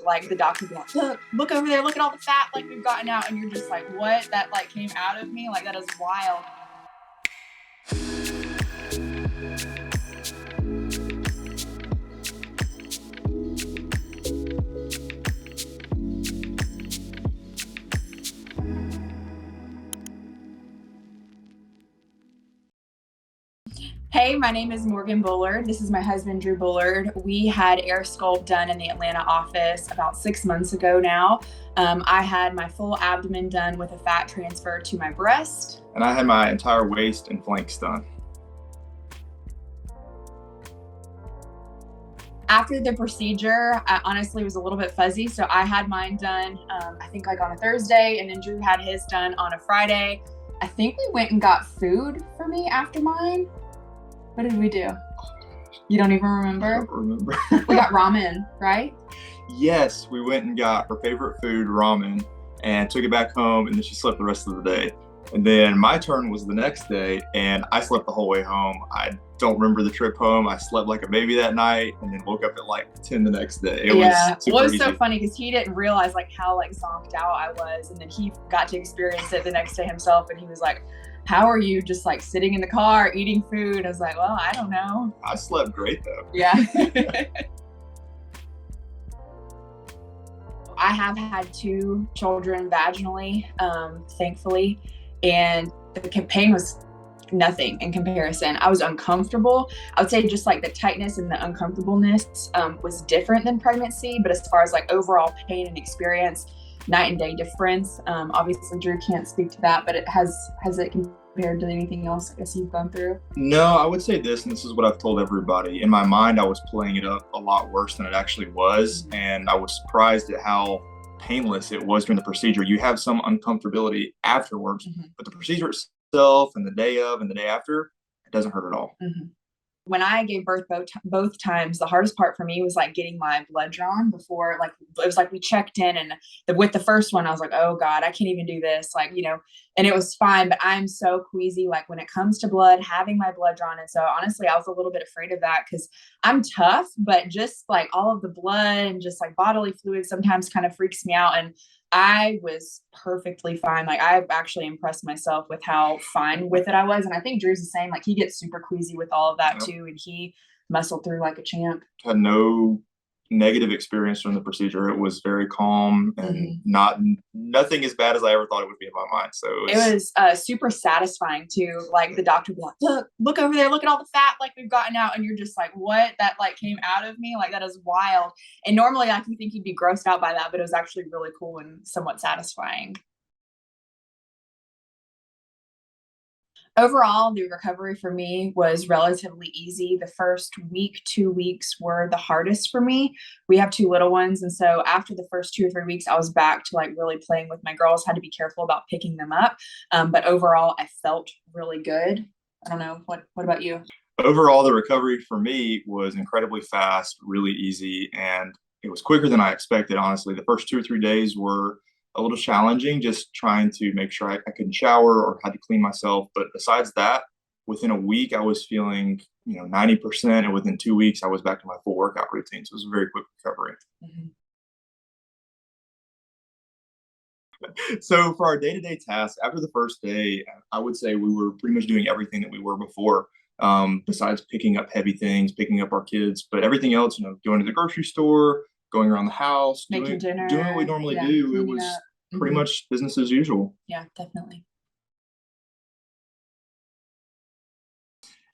like the doctor be like, look over there, look at all the fat like we've gotten out, and you're just like, what? That like came out of me? Like that is wild. Hey, my name is Morgan Bullard. This is my husband, Drew Bullard. We had AirSculpt done in the Atlanta office about 6 months ago now. I had my full abdomen done with a fat transfer to my breast. And I had my entire waist and flanks done. After the procedure, I honestly was a little bit fuzzy. So I had mine done, I think like on a Thursday, and then Drew had his done on a Friday. I think we went and got food for me after mine. What did we do? You don't even remember? I don't remember. We got ramen, right? Yes, we went and got her favorite food, ramen, and took it back home, and then she slept the rest of the day. And then my turn was the next day, and I slept the whole way home. I don't remember the trip home. I slept like a baby that night, and then woke up at like 10 the next day. It was so funny because he didn't realize like how like zonked out I was, and then he got to experience it the next day himself, and he was like, how are you just like sitting in the car eating food? I was like, well, I don't know. I slept great though. Yeah. I have had 2 children vaginally, thankfully, and the pain was nothing in comparison. I was uncomfortable. I would say just like the tightness and the uncomfortableness was different than pregnancy, but as far as like overall pain and experience, night and day difference. Obviously Drew can't speak to that, but has it compared to anything else I guess you've gone through? No, I would say this, and this is what I've told everybody. In my mind, I was playing it up a lot worse than it actually was, and I was surprised at how painless it was during the procedure. You have some uncomfortability afterwards, but the procedure itself and the day of and the day after, it doesn't hurt at all. When I gave birth both times, the hardest part for me was like getting my blood drawn before, like it was like we checked in, and with the first one I was like, oh God, I can't even do this, like, you know, and it was fine, but I'm so queasy like when it comes to blood, having my blood drawn. And so honestly I was a little bit afraid of that because I'm tough, but just like all of the blood and just like bodily fluid sometimes kind of freaks me out. And I was perfectly fine. Like I've actually impressed myself with how fine with it I was. And I think Drew's the same. Like he gets super queasy with all of that too. And he muscled through like a champ. Had no negative experience during the procedure. It was very calm and nothing as bad as I ever thought it would be in my mind. So it was super satisfying too. Like the doctor would be like, look over there, look at all the fat like we've gotten out, and you're just like, what? That like came out of me? Like that is wild. And normally I can think you'd be grossed out by that, but it was actually really cool and somewhat satisfying. Overall, the recovery for me was relatively easy. The first week, 2 weeks were the hardest for me. We have 2 little ones. And so after the first 2 or 3 weeks, I was back to like really playing with my girls, had to be careful about picking them up. But overall, I felt really good. I don't know. What about you? Overall, the recovery for me was incredibly fast, really easy, and it was quicker than I expected, honestly. The first 2 or 3 days were a little challenging, just trying to make sure I couldn't shower or had to clean myself. But besides that, within a week, I was feeling, 90%. And within 2 weeks, I was back to my full workout routine. So it was a very quick recovery. So for our day-to-day tasks, after the first day, I would say we were pretty much doing everything that we were before, besides picking up heavy things, picking up our kids. But everything else, going to the grocery store, going around the house, making dinner, doing what we normally do. It was pretty much business as usual. Yeah, definitely.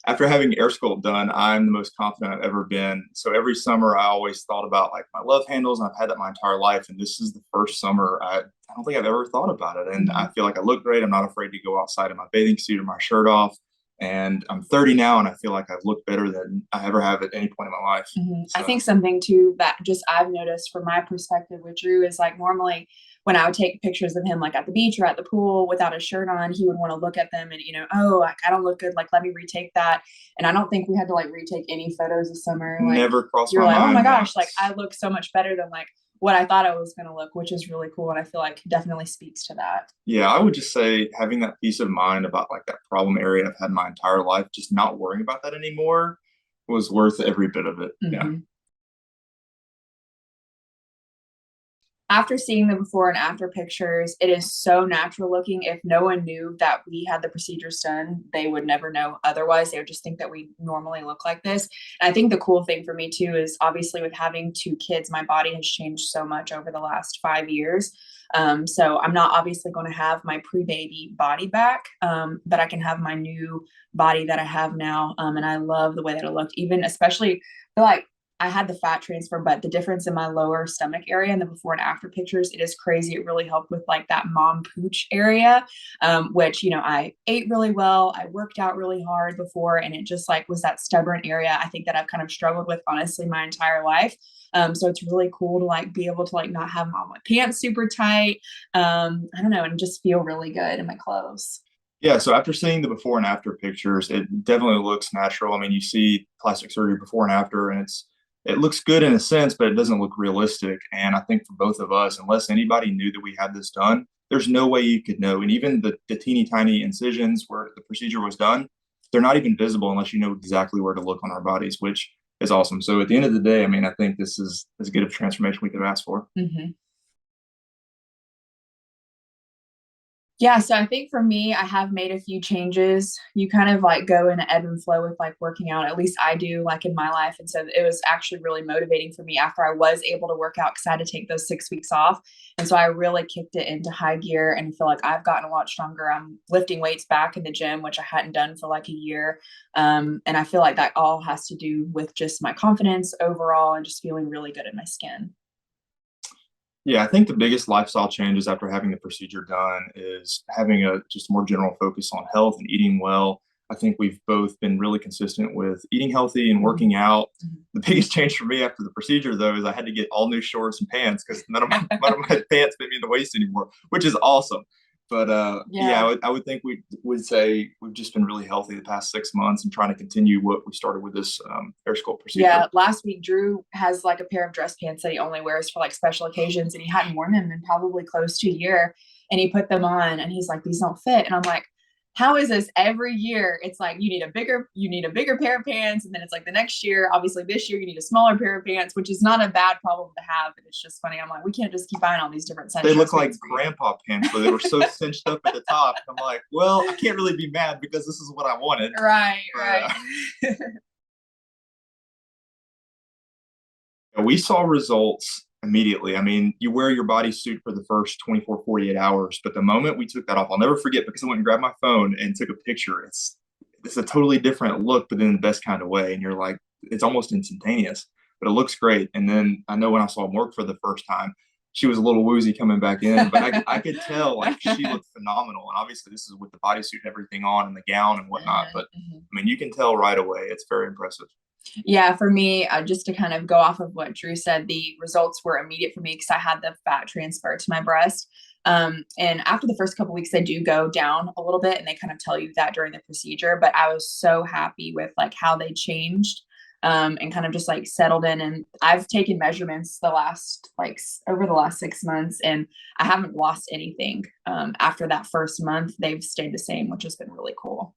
After having AirSculpt done, I'm the most confident I've ever been. So every summer, I always thought about like my love handles, and I've had that my entire life. And this is the first summer I don't think I've ever thought about it. And I feel like I look great. I'm not afraid to go outside in my bathing suit or my shirt off. And I'm 30 now, and I feel like I've looked better than I ever have at any point in my life. So. I think something too that just I've noticed from my perspective with Drew is like normally when I would take pictures of him like at the beach or at the pool without a shirt on, he would want to look at them and, oh, like, I don't look good. Like, let me retake that. And I don't think we had to like retake any photos this summer. Like, never crossed my mind. You're like, oh my gosh, like I look so much better than like what I thought I was going to look, which is really cool. And I feel like definitely speaks to that. Yeah, I would just say having that peace of mind about like that problem area I've had my entire life, just not worrying about that anymore was worth every bit of it. Yeah. After seeing the before and after pictures, it is so natural looking. If no one knew that we had the procedures done, they would never know otherwise. They would just think that we normally look like this. And I think the cool thing for me too is obviously with having two kids, my body has changed so much over the last 5 years. So I'm not obviously going to have my pre-baby body back, but I can have my new body that I have now. And I love the way that it looked, even especially I feel like I had the fat transfer, but the difference in my lower stomach area and the before and after pictures, it is crazy. It really helped with like that mom pooch area, which, I ate really well. I worked out really hard before, and it just like was that stubborn area I think that I've kind of struggled with honestly my entire life. So it's really cool to like be able to like not have my pants super tight. I don't know, and just feel really good in my clothes. Yeah, so after seeing the before and after pictures, it definitely looks natural. I mean, you see plastic surgery before and after, and it looks good in a sense, but it doesn't look realistic. And I think for both of us, unless anybody knew that we had this done, there's no way you could know. And even the teeny tiny incisions where the procedure was done, they're not even visible unless you know exactly where to look on our bodies, which is awesome. So at the end of the day, I mean, I think this is as good of transformation we could ask for. Mm-hmm. Yeah, so I think for me, I have made a few changes. You kind of like go in an ebb and flow with like working out. At least I do, like in my life. And so it was actually really motivating for me after I was able to work out because I had to take those 6 weeks off. And so I really kicked it into high gear and feel like I've gotten a lot stronger. I'm lifting weights back in the gym, which I hadn't done for like a year. And I feel like that all has to do with just my confidence overall and just feeling really good in my skin. Yeah, I think the biggest lifestyle changes after having the procedure done is having a just more general focus on health and eating well. I think we've both been really consistent with eating healthy and working out. The biggest change for me after the procedure, though, is I had to get all new shorts and pants because none of my pants fit me in the waist anymore, which is awesome. But yeah, Yeah. I would think we would say we've just been really healthy the past 6 months and trying to continue what we started with this AirSculpt Yeah, procedure. last week Drew has like a pair of dress pants that he only wears for like special occasions, and he hadn't worn them in probably close to a year. And he put them on, and he's like, "These don't fit." And I'm like, "How is this every year? It's like you need a bigger pair of pants, and then it's like the next year, obviously this year you need a smaller pair of pants, which is not a bad problem to have, but it's just funny. I'm like, we can't just keep buying all these different They size look dress like pants for you." grandpa pants, but they were so cinched up at the top. I'm like, well, I can't really be mad because this is what I wanted. Right, But right. we saw results immediately. I mean, you wear your bodysuit for the first 24, 48 hours, but the moment we took that off, I'll never forget because I went and grabbed my phone and took a picture. It's a totally different look, but in the best kind of way. And you're like, it's almost instantaneous, but it looks great. And then I know when I saw Mork for the first time, she was a little woozy coming back in, but I could tell like she looked phenomenal. And obviously, this is with the bodysuit and everything on and the gown and whatnot. But Mhm. I mean, you can tell right away. It's very impressive. Yeah, for me, just to kind of go off of what Drew said, the results were immediate for me because I had the fat transfer to my breast. And after the first couple weeks, they do go down a little bit, and they kind of tell you that during the procedure. But I was so happy with like how they changed, and kind of just like settled in. And I've taken measurements the last over the last 6 months, and I haven't lost anything. After that first month, they've stayed the same, which has been really cool.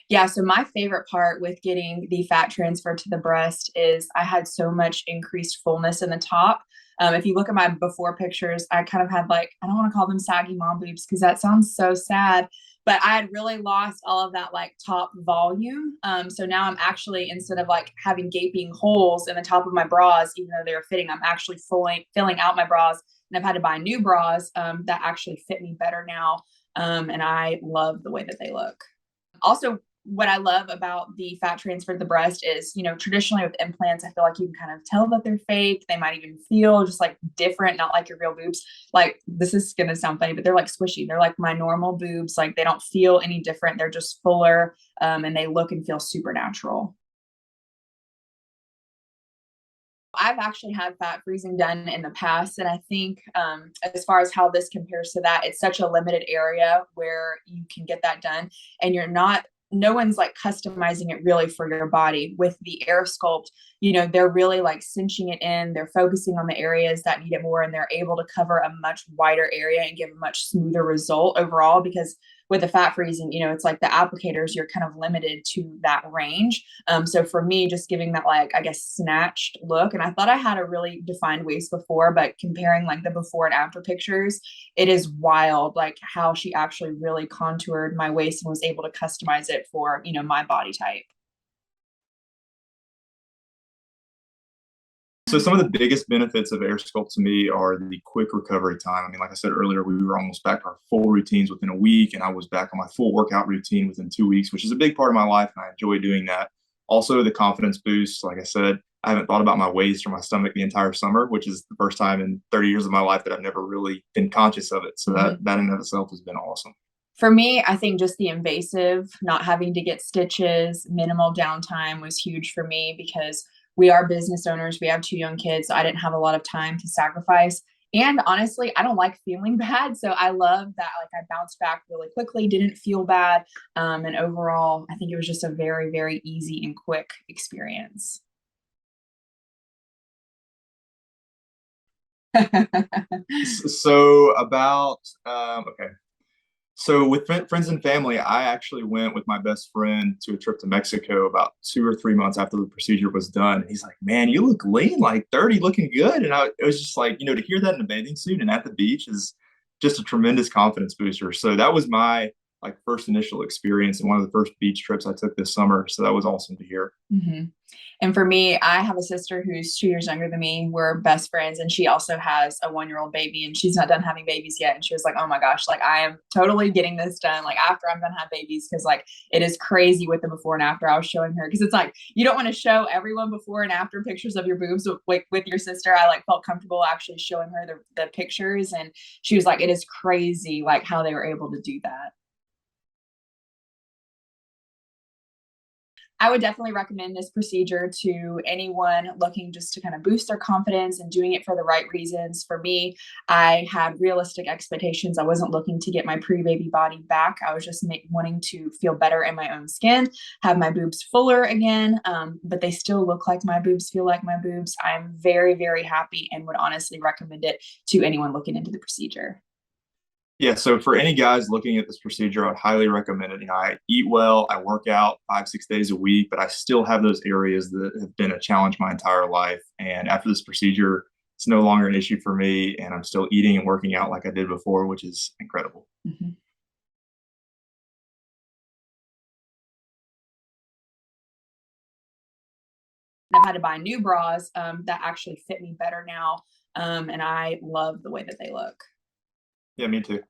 Yeah, so my favorite part with getting the fat transfer to the breast is I had so much increased fullness in the top. If you look at my before pictures, I kind of had like, I don't want to call them saggy mom boobs because that sounds so sad, but I had really lost all of that like top volume. So now I'm actually, instead of like having gaping holes in the top of my bras, even though they were fitting, I'm actually filling out my bras. And I've had to buy new bras that actually fit me better now. And I love the way that they look. Also, what I love about the fat transfer to the breast is, traditionally with implants, I feel like you can kind of tell that they're fake. They might even feel just like different, not like your real boobs. Like, this is going to sound funny, but they're like squishy. They're like my normal boobs. Like, they don't feel any different. They're just fuller, and they look and feel super natural. I've actually had fat freezing done in the past, and I think as far as how this compares to that, it's such a limited area where you can get that done, and no one's like customizing it really for your body. With the air sculpt, they're really like cinching it in. They're focusing on the areas that need it more, and they're able to cover a much wider area and give a much smoother result overall. Because with the fat freezing, you know, it's like the applicators, you're kind of limited to that range. So for me, just giving that, like, I guess, snatched look, and I thought I had a really defined waist before, but comparing like the before and after pictures, it is wild, like how she actually really contoured my waist and was able to customize it for, you know, my body type. So some of the biggest benefits of AirSculpt to me are the quick recovery time. I mean, like I said earlier, we were almost back to our full routines within a week, and I was back on my full workout routine within 2 weeks, which is a big part of my life, and I enjoy doing that. Also, the confidence boost. Like I said, I haven't thought about my waist or my stomach the entire summer, which is the first time in 30 years of my life that I've never really been conscious of it. So that in and of itself has been awesome. For me, I think just the invasive, not having to get stitches, minimal downtime was huge for me because we are business owners. We have 2 young kids. So I didn't have a lot of time to sacrifice. And honestly, I don't like feeling bad. So I love that, like, I bounced back really quickly, didn't feel bad. And overall, I think it was just a very, very easy and quick experience. So about okay. So with friends and family, I actually went with my best friend to a trip to Mexico about 2 or 3 months after the procedure was done. And he's like, "Man, you look lean, like 30, looking good." And it was just like, to hear that in a bathing suit and at the beach is just a tremendous confidence booster. So that was my like first initial experience and one of the first beach trips I took this summer. So that was awesome to hear. Mhm. And for me, I have a sister who's 2 years younger than me. We're best friends, and she also has a 1-year-old baby, and she's not done having babies yet. And she was like, "Oh my gosh, like, I am totally getting this done, like, after I'm done having babies, because like, it is crazy with the before and after." I was showing her because it's like, you don't wanna show everyone before and after pictures of your boobs. So, like, with your sister, I, like, felt comfortable actually showing her the pictures, and she was like, "It is crazy, like, how they were able to do that." I would definitely recommend this procedure to anyone looking just to kind of boost their confidence and doing it for the right reasons. For me, I had realistic expectations. I wasn't looking to get my pre-baby body back. I was just wanting to feel better in my own skin, have my boobs fuller again, but they still look like my boobs, feel like my boobs. I'm very, very happy and would honestly recommend it to anyone looking into the procedure. Yeah, so for any guys looking at this procedure, I'd highly recommend it. I eat well, I work out 5, 6 days a week, but I still have those areas that have been a challenge my entire life. And after this procedure, it's no longer an issue for me, and I'm still eating and working out like I did before, which is incredible. Mhm. I've had to buy new bras that actually fit me better now, and I love the way that they look. Yeah, me too.